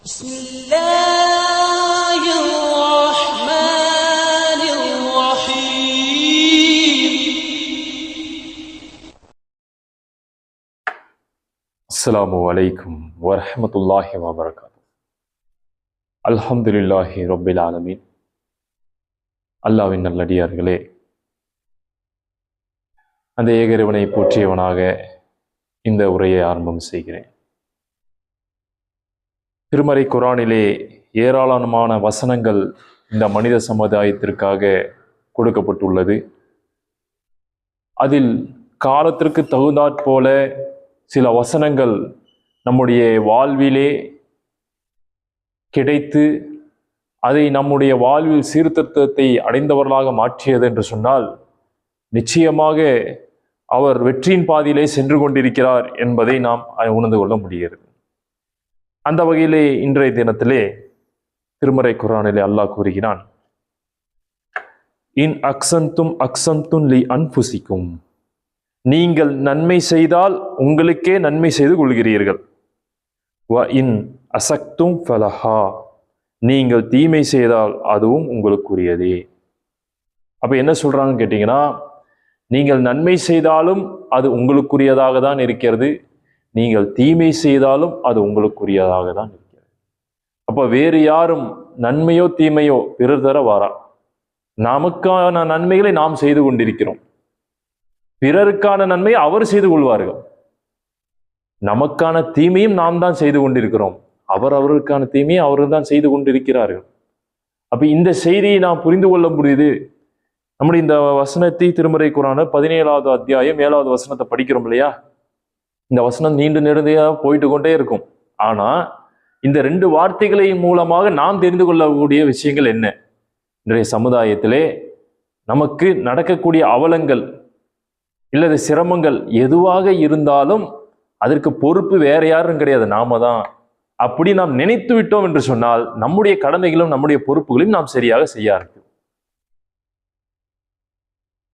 بسم الله الرحمن الرحيم. السلام عليكم ورحمة الله وبركاته. الحمد لله رب العالمين. அல்லாஹ்வின் நல்லடியார்களே, அந்த ஏகரிவனை போற்றியவனாக இந்த உரையை ஆரம்பம் செய்கிறேன். திருமறை குர்ஆனிலே ஏராளமான வசனங்கள் இந்த மனித சமுதாயத்திற்காக கொடுக்கப்பட்டுள்ளது. அதில் காலத்திற்கு தகுந்தாற்போல சில வசனங்கள் நம்முடைய வாழ்விலே கிடைத்து அதை நம்முடைய வாழ்வில் சீர்திருத்தத்தை அடைந்தவர்களாக மாற்றியது என்று சொன்னால், நிச்சயமாக அவர் வெற்றியின் பாதையிலே சென்று கொண்டிருக்கிறார் என்பதை நாம் உணர்ந்து கொள்ள முடிகிறது. அந்த வகையிலே இன்றைய தினத்திலே திருமறை குர்ஆனிலே அல்லாஹ் கூறுகிறான், இன் அக்ஸன்தும் அக்ஸன்தும் லி அன்ஃபுசிக்கும், நீங்கள் நன்மை செய்தால் உங்களுக்கே நன்மை செய்து கொள்கிறீர்கள். வ இன் அசக்தும் ஃபலஹா, நீங்கள் தீமை செய்தால் அதுவும் உங்களுக்குரியதே. அப்ப என்ன சொல்றாங்கன்னு கேட்டீங்கன்னா, நீங்கள் நன்மை செய்தாலும் அது உங்களுக்குரியதாக தான் இருக்கிறது, நீங்கள் தீமை செய்தாலும் அது உங்களுக்குரியதாக தான் இருக்கிறது. அப்ப வேறு யாரும் நன்மையோ தீமையோ பிறர் தர வாரா, நமக்கான நன்மைகளை நாம் செய்து கொண்டிருக்கிறோம், பிறருக்கான நன்மையை அவர் செய்து கொள்வார்கள். நமக்கான தீமையும் நாம் தான் செய்து கொண்டிருக்கிறோம், அவருக்கான தீமையை அவர்கள் தான் செய்து கொண்டிருக்கிறார்கள். அப்ப இந்த செய்தியை நாம் புரிந்து கொள்ள முடியுது. நம்முடைய இந்த வசனத்தை திருமறை குர்ஆன் 17வது அத்தியாயம் 7வது வசனத்தை படிக்கிறோம் இல்லையா? இந்த வசனம் நீண்டு நெடுந்தையாக போயிட்டு கொண்டே இருக்கும். ஆனா இந்த 2 வார்த்தைகளின் மூலமாக நாம் தெரிந்து கொள்ளக்கூடிய விஷயங்கள் என்ன? இன்றைய சமுதாயத்திலே நமக்கு நடக்கக்கூடிய அவலங்கள் இல்லது சிரமங்கள் எதுவாக இருந்தாலும் அதற்கு பொறுப்பு வேற யாரும் கிடையாது, நாம தான். அப்படி நாம் நினைத்து விட்டோம் என்று சொன்னால் நம்முடைய கடமைகளும் நம்முடைய பொறுப்புகளையும் நாம் சரியாக செய்ய ஆரம்பிக்கும்.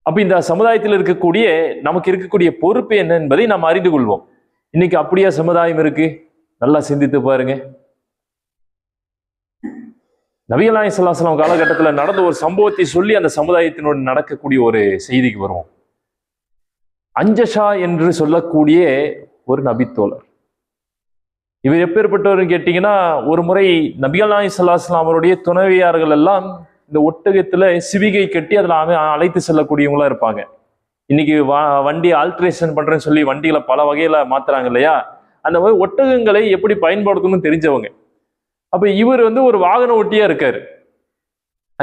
அப்ப இந்த சமுதாயத்தில் இருக்கக்கூடிய நமக்கு இருக்கக்கூடிய பொறுப்பு என்ன என்பதை நாம் அறிந்து கொள்வோம். இன்னைக்கு அப்படியா சமுதாயம் இருக்கு? நல்லா சிந்தித்து பாருங்க. நபிகள் நாயகம் ஸல்லல்லாஹு அலைஹி வஸல்லம் காலகட்டத்தில் நடந்த ஒரு சம்பவத்தை சொல்லி அந்த சமுதாயத்தினோடு நடக்கக்கூடிய ஒரு செய்திக்கு வருவோம். அஞ்சஷா என்று சொல்லக்கூடிய ஒரு நபித்தோழர். இவர் எப்பேற்பட்டவர் கேட்டீங்கன்னா, ஒரு முறை நபிகள் நாயகம் ஸல்லல்லாஹு அலைஹி வஸல்லம் அவருடைய துணைவியார்கள் எல்லாம் இந்த ஒட்டகத்துல சிவிகை கட்டி அதில் அழைத்து செல்லக்கூடியவங்களா இருப்பாங்க. இன்னைக்கு வண்டி ஆல்ட்ரேஷன் பண்றேன்னு சொல்லி வண்டிகளை பல வகையில மாத்துறாங்க இல்லையா? அந்த மாதிரி ஒட்டகங்களை எப்படி பயன்படுத்தணும்னு தெரிஞ்சவங்க. அப்ப இவர் ஒரு வாகன ஓட்டியா இருக்காரு,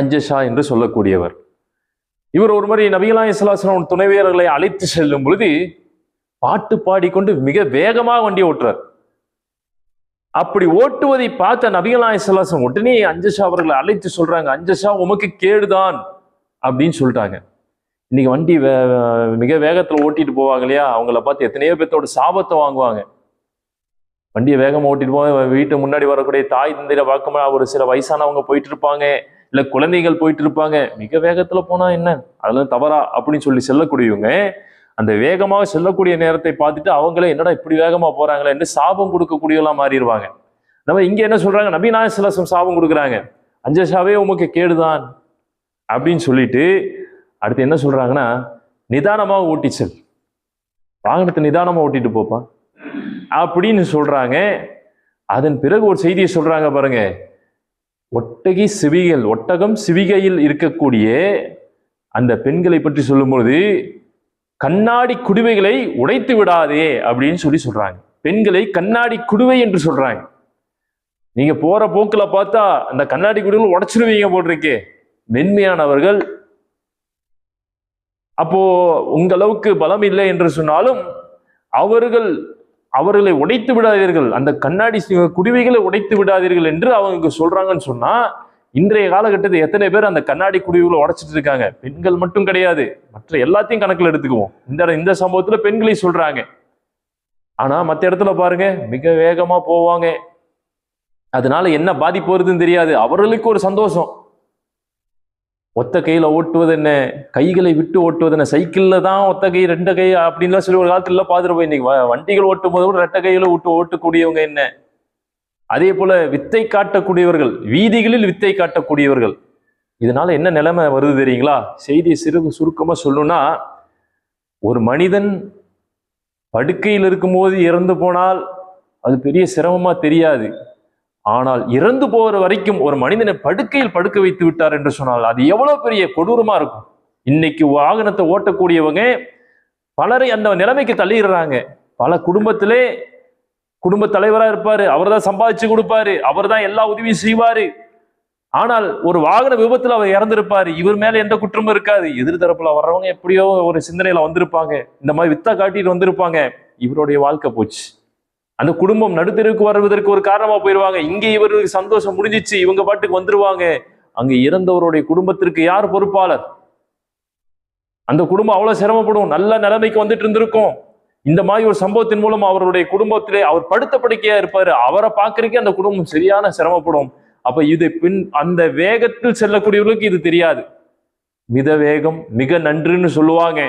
அஞ்சஷா என்று சொல்லக்கூடியவர். இவர் ஒரு முறை நபிகள் நாயகம் ஸல்லல்லாஹு அலைஹி வஸல்லம் துணைவியர்களை அழைத்து செல்லும் பொழுது பாட்டு பாடிக்கொண்டு மிக வேகமாக வண்டியை ஓட்டுறார். அப்படி ஓட்டுவதை பார்த்த நபிகள் நாயகம் ஸல்லல்லாஹு அலைஹி வஸல்லம் உடனே அஞ்சஷா அவர்களை அழைத்து சொல்றாங்க, அஞ்சஷா உமக்கு கேடுதான் அப்படின்னு சொல்லிட்டாங்க. இன்னைக்கு வண்டி மிக வேகத்துல ஓட்டிட்டு போவாங்க இல்லையா? அவங்கள பார்த்து எத்தனையோ பேர்த்தோட சாபத்தை வாங்குவாங்க. வண்டியை வேகமா ஓட்டிட்டு போவாங்க. வீட்டு முன்னாடி வரக்கூடிய தாய் தந்தையில பார்க்கும்போது ஒரு சில வயசானவங்க போயிட்டு இருப்பாங்க, இல்ல குழந்தைகள் போயிட்டு இருப்பாங்க. மிக வேகத்துல போனா என்ன, அதெல்லாம் தவறா அப்படின்னு சொல்லி செல்லக்கூடியவங்க அந்த வேகமாக செல்லக்கூடிய நேரத்தை பார்த்துட்டு அவங்களே என்னடா இப்படி வேகமா போறாங்களே என்று சாபம் கொடுக்கக்கூடியவெல்லாம் மாறிடுவாங்க. நம்ம இங்க என்ன சொல்றாங்க, நபி நாயகம் ஸல்லல்லாஹு அலைஹி வஸல்லம் சாபம் கொடுக்குறாங்க, அஞ்சஷாவே உமக்கு கேடுதான் அப்படின்னு சொல்லிட்டு அடுத்து என்ன சொல்றாங்கன்னா, நிதானமாக ஓட்டி செல், வாகனத்தை நிதானமா ஓட்டிட்டு போப்பா அப்படின்னு சொல்றாங்க. அதன் பிறகு ஒரு செய்தியை சொல்றாங்க பாருங்க, ஒட்டகம் சிவிகையில் இருக்கக்கூடிய அந்த பெண்களை பற்றி சொல்லும்பொழுது கண்ணாடி குடுவைகளை உடைத்து விடாதே அப்படின்னு சொல்றாங்க. பெண்களை கண்ணாடி குடுவை என்று சொல்றாங்க. நீங்க போற போக்குல பார்த்தா அந்த கண்ணாடி குடுவைகள் உடைச்சிருவீங்க போட்டிருக்கே, மென்மையானவர்கள். அப்போ உங்க அளவுக்கு பலம் இல்லை என்று சொன்னாலும் அவர்களை உடைத்து விடாதீர்கள், அந்த கண்ணாடி குடுவைகளை உடைத்து விடாதீர்கள் என்று அவங்க சொல்றாங்கன்னு சொன்னா, இன்றைய காலகட்டத்தில் எத்தனை பேர் அந்த கண்ணாடி குடுவைகளை உடைச்சிட்டு இருக்காங்க? பெண்கள் மட்டும் கிடையாது, மற்ற எல்லாத்தையும் கணக்கில் எடுத்துக்குவோம். இந்த சம்பவத்துல பெண்களை சொல்றாங்க. ஆனா மற்ற இடத்துல பாருங்க, மிக வேகமா போவாங்க. அதனால என்ன பாதிப்பு வருதுன்னு தெரியாது, அவர்களுக்கு ஒரு சந்தோஷம். ஒத்த கையில ஓட்டுவது என்ன, கைகளை விட்டு ஓட்டுவது என்ன, சைக்கிள்ல தான் ஒத்த கை 2 கை அப்படின்லாம் சொல்லி ஒரு காலத்துல பார்த்துட்டு போய், இன்னைக்கு வண்டிகள் ஓட்டும் போது கூட 2 கையில விட்டு ஓட்டக்கூடியவங்க என்ன அதே போல வித்தை காட்டக்கூடியவர்கள், வீதிகளில் வித்தை காட்டக்கூடியவர்கள். இதனால என்ன நிலைமை வருது தெரியுங்களா? செய்தி சுருக்கமா சொல்லணும்னா, ஒரு மனிதன் படுக்கையில் இருக்கும்போது இறந்து போனால் அது பெரிய சிரமமா தெரியாது. ஆனால் இறந்து போகிற வரைக்கும் ஒரு மனிதனை படுக்கையில் படுக்க வைத்து விட்டார் என்று சொன்னால் அது எவ்வளவு பெரிய கொடூரமா இருக்கும். இன்னைக்கு வாகனத்தை ஓட்டக்கூடியவங்க பலரை அந்த நிலைமைக்கு தள்ளிடுறாங்க. பல குடும்பத்திலே குடும்ப தலைவரா இருப்பாரு, அவர் தான் சம்பாதிச்சு கொடுப்பாரு, அவர் தான் எல்லா உதவியும் செய்வாரு. ஆனால் ஒரு வாகன விபத்துல அவர் இறந்திருப்பாரு, இவர் மேல எந்த குற்றமும் இருக்காது. எதிர்த்தரப்புல வர்றவங்க எப்படியோ ஒரு சிந்தனையில வந்திருப்பாங்க, இந்த மாதிரி வித்தா காட்டிட்டு வந்திருப்பாங்க, இவருடைய வாழ்க்கை போச்சு. அந்த குடும்பம் நடுத்தருக்கு வருவதற்கு ஒரு காரணமா போயிருவாங்க. இங்கே இவருக்கு சந்தோஷம் முடிஞ்சிச்சு, இவங்க பாட்டுக்கு வந்துருவாங்க. அங்க இறந்தவருடைய குடும்பத்திற்கு யார் பொறுப்பாளர்? அந்த குடும்பம் அவ்வளவு சிரமப்படும். நல்ல நிலைமைக்கு வந்துட்டு இருந்திருக்கும். இந்த மாதிரி ஒரு சம்பவத்தின் மூலம் அவருடைய குடும்பத்திலே அவர் படுத்த படுக்கையா இருப்பாரு, அவரை பார்க்கறதுக்கே அந்த குடும்பம் சரியான சிரமப்படும். அப்ப இது அந்த வேகத்தில் செல்லக்கூடியவர்களுக்கு இது தெரியாது. மித வேகம் மிக நன்றுன்னு சொல்லுவாங்க.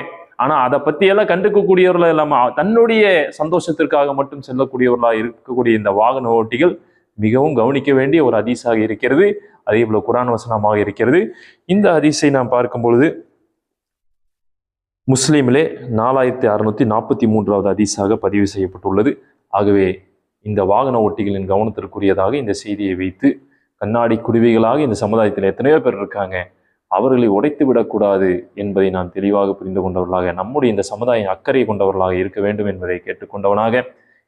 ஆனா அதை பத்தி எல்லாம் கண்டுக்கக்கூடியவர்களா இல்லாம தன்னுடைய சந்தோஷத்திற்காக மட்டும் செல்லக்கூடியவர்களா இருக்கக்கூடிய இந்த வாகன ஓட்டிகள் மிகவும் கவனிக்க வேண்டிய ஒரு ஹதீஸாக இருக்கிறது. அதே போல குர்ஆன் வசனமாக இருக்கிறது. இந்த ஹதீஸை நாம் பார்க்கும் பொழுது முஸ்லீமிலே 4643வது ஹதீஸாக பதிவு செய்யப்பட்டுள்ளது. ஆகவே இந்த வாகன ஓட்டிகளின் கவனத்திற்குரியதாக இந்த செய்தியை வைத்து, கண்ணாடி குருவிகளாக இந்த சமுதாயத்தில் எத்தனையோ பேர் இருக்காங்க, அவர்களை உடைத்து விடக்கூடாது என்பதை நான் தெளிவாக புரிந்து கொண்டவர்களாக, நம்முடைய இந்த சமுதாயம் அக்கறை கொண்டவர்களாக இருக்க வேண்டும் என்பதை கேட்டுக்கொண்டவனாக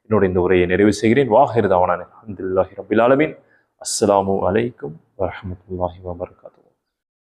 என்னுடைய இந்த உரையை நிறைவு செய்கிறேன். வாஹிர் தவானான் அல்ஹம்துலில்லாஹி ரப்பில் ஆலமீன். அஸ்ஸலாமு அலைக்கும் வரஹ்மத்துல்லாஹி வபரகாத்துஹு.